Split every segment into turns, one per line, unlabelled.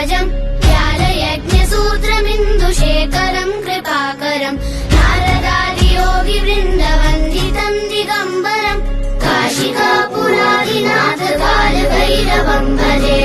पङ्कजम् व्यालयज्ञसूत्रमिन्दुशेखरम् कृपाकरम् नारदादियोगिवृन्दवन्दितम् दिगम्बरम् काशिकापुरादिनाथ कालभैरवम् भजे।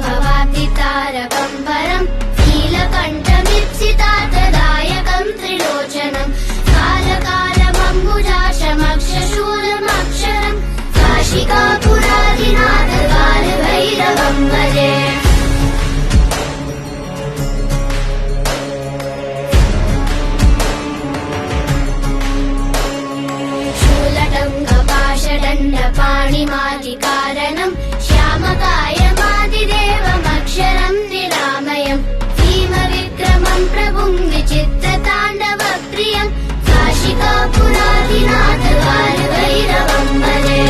भवाब्दितारकम् परम् नीलकण्ठमीप्सितार्थदायकम् त्रिलोचनम् कालकालमम्बुजाशमक्षशूलमक्षरम् काशिकापुरादिनाथ कालभैरवम् भजे। शूलटङ्गपाषदण्डपाणिमादिकारणम् श्यामकायमादिदेवमक्षरम् निरामयम् भीमविक्रमम् प्रभुम् विचित्रताण्डवप्रियम् काशिकापुरादिनाथ कालभैरवम् भजे।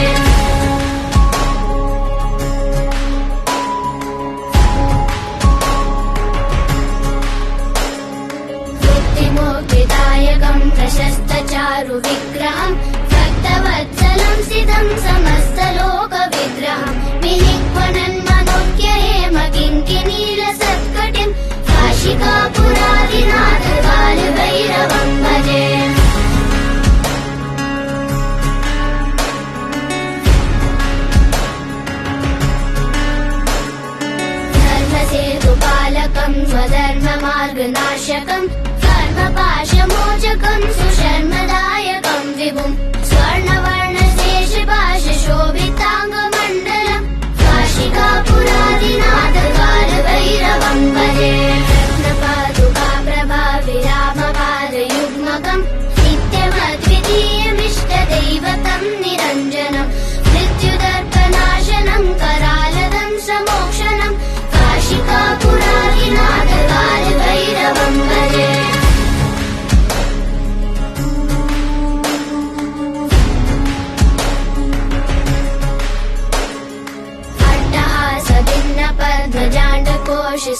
मुक्तिमोक्तिदायकम् प्रशस्तचारुविग्रहम् भक्तवत्सलम् स्थितम् समस्तलोकविग्रहम् विनिक्वनन्मनोज्ञहेमकिङ्किनीलसत्कटिम् काशिकापुरादिनाथ कालभैरवम् भजे। धर्मसेतुपालकम् स्वधर्ममार्गनाशकम् कर्मपाशमोचकम् सुशर्मदायकम् विभुम् स्वर्णवर्णशेषपाशशोभिताङ्गमण्डलम् काशिकापुरादिनाथ कालभैरवम् भजे। रत्नपादुकाप्रभाविरामपादयुग्मकम् नित्यमद्वितीयमिष्टदैवतम् निरञ्जनम् मृत्युदर्पनाशनम् करालदं समोक्षणम् काशिकापुरादिनाथ कालभैरवम् भजे।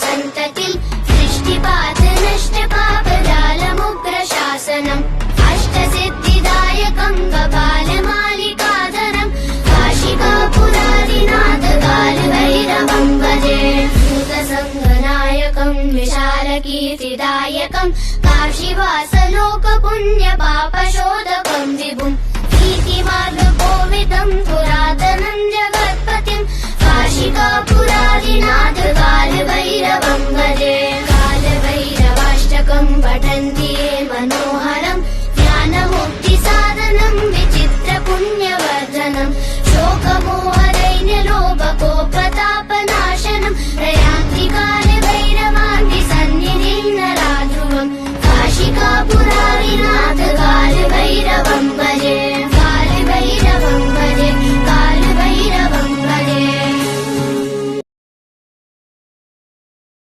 सन्ततिल् दृष्टिपात नष्टपापजालमुग्रशासनम् अष्टसिद्धिदायकम् कपालमालिकाधरम् काशिकापुरादिनाथ कालभैरवम् भजे। भूतसङ्गनायकम् विशालकीर्तिदायकम् काशीवासलोकपुण्यपापशोधकम् विभुम् नीतिमार्गकोविदम् पुरातनम् जगत्पतिम् काशिकापुरादिनाथ कालभैरवम् भजे।